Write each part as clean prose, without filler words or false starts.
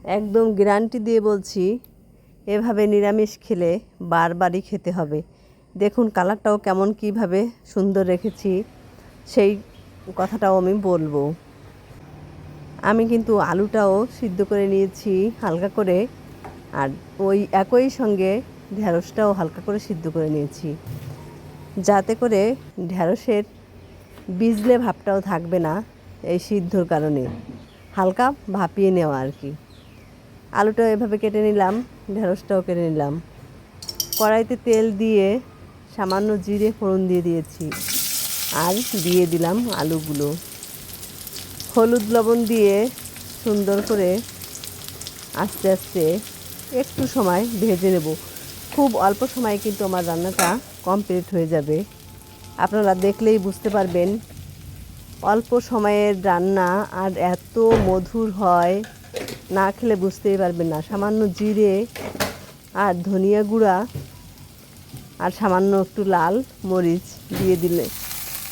একদম গ্যারান্টি দিয়ে বলছি, এভাবে নিরামিষ খেলে বারবারই খেতে হবে। দেখুন কালারটাও কেমন কীভাবে সুন্দর রেখেছি, সেই কথাটাও আমি বলবো। আমি কিন্তু আলুটাও সিদ্ধ করে নিয়েছি হালকা করে, আর ওই একই সঙ্গে ঢ্যাঁড়সটাও হালকা করে সিদ্ধ করে নিয়েছি, যাতে করে ঢ্যাঁড়সের বিজলে ভাবটাও থাকবে না এই সিদ্ধর কারণে। হালকা ভাপিয়ে নেওয়া আর কি। আলুটাও এভাবে কেটে নিলাম, ঢ্যাঁড়সটাও কেটে নিলাম। কড়াইতে তেল দিয়ে সামান্য জিরে ফোড়ন দিয়ে দিয়েছি, আর দিয়ে দিলাম আলুগুলো। হলুদ লবণ দিয়ে সুন্দর করে আস্তে আস্তে একটু সময় ভেজে নেব। খুব অল্প সময়ে কিন্তু আমার রান্নাটা কমপ্লিট হয়ে যাবে। আপনারা দেখলেই বুঝতে পারবেন অল্প সময়ের রান্না আর এত মধুর হয়, না খেলে বুঝতেই পারবেন না। সামান্য জিরে আর ধনিয়া গুঁড়া আর সামান্য একটু লাল মরিচ দিয়ে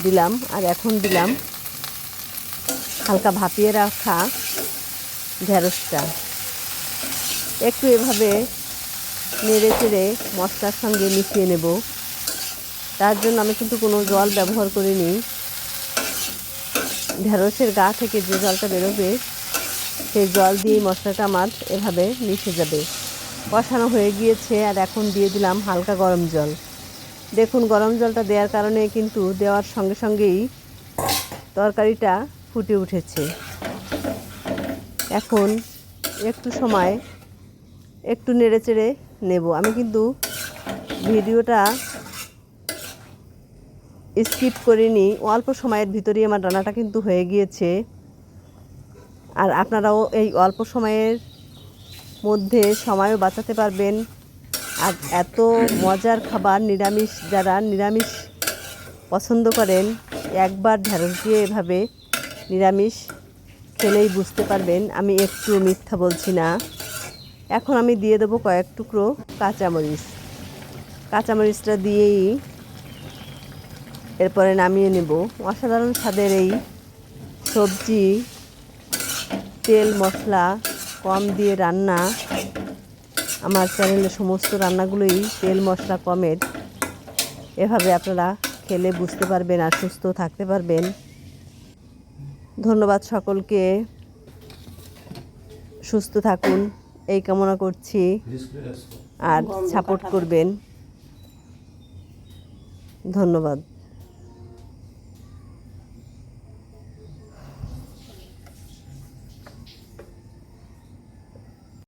দিলাম, আর এখন দিলাম হালকা ভাপিয়ে রাখা ঢ্যাঁড়সটা। একটু এভাবে নেড়ে চেড়ে মশলার সঙ্গে মিশিয়ে নেব। তার জন্য আমি কিন্তু কোনো জল ব্যবহার করিনি। ঢ্যাঁড়সের গা থেকে যে জলটা বেরোবে সেই জল দিয়েই মশলাটা আমার এভাবে মিশে যাবে। কষানো হয়ে গিয়েছে, আর এখন দিয়ে দিলাম হালকা গরম জল। দেখুন গরম জলটা দেওয়ার কারণে কিন্তু দেওয়ার সঙ্গে সঙ্গেই তরকারিটা ফুটে উঠেছে। এখন একটু সময় একটু নেড়ে চেড়ে নেব। আমি কিন্তু ভিডিওটা স্কিপ করিনি, অল্প সময়ের ভিতরেই আমার রান্নাটা কিন্তু হয়ে গিয়েছে। আর আপনারাও এই অল্প সময়ের মধ্যে সময়ও বাঁচাতে পারবেন। আর এত মজার খাবার, যারা নিরামিষ পছন্দ করেন, একবার ঢ্যাঁড়স দিয়ে এভাবে নিরামিষ খেলেই বুঝতে পারবেন আমি একটু মিথ্যা বলছি না। এখন আমি দিয়ে দেবো কয়েক টুকরো কাঁচামরিচ। কাঁচামরিচটা দিয়েই এরপরে নামিয়ে নেব। অসাধারণ স্বাদের এই সবজি, তেল মশলা কম দিয়ে রান্না। আমার চ্যানেলে সমস্ত রান্নাগুলোই তেল মশলা কমের। এভাবে আপনারা খেলে বুঝতে পারবেন আর সুস্থ থাকতে পারবেন। ধন্যবাদ সকলকে, সুস্থ থাকুন এই কামনা করছি, আর সাপোর্ট করবেন। ধন্যবাদ।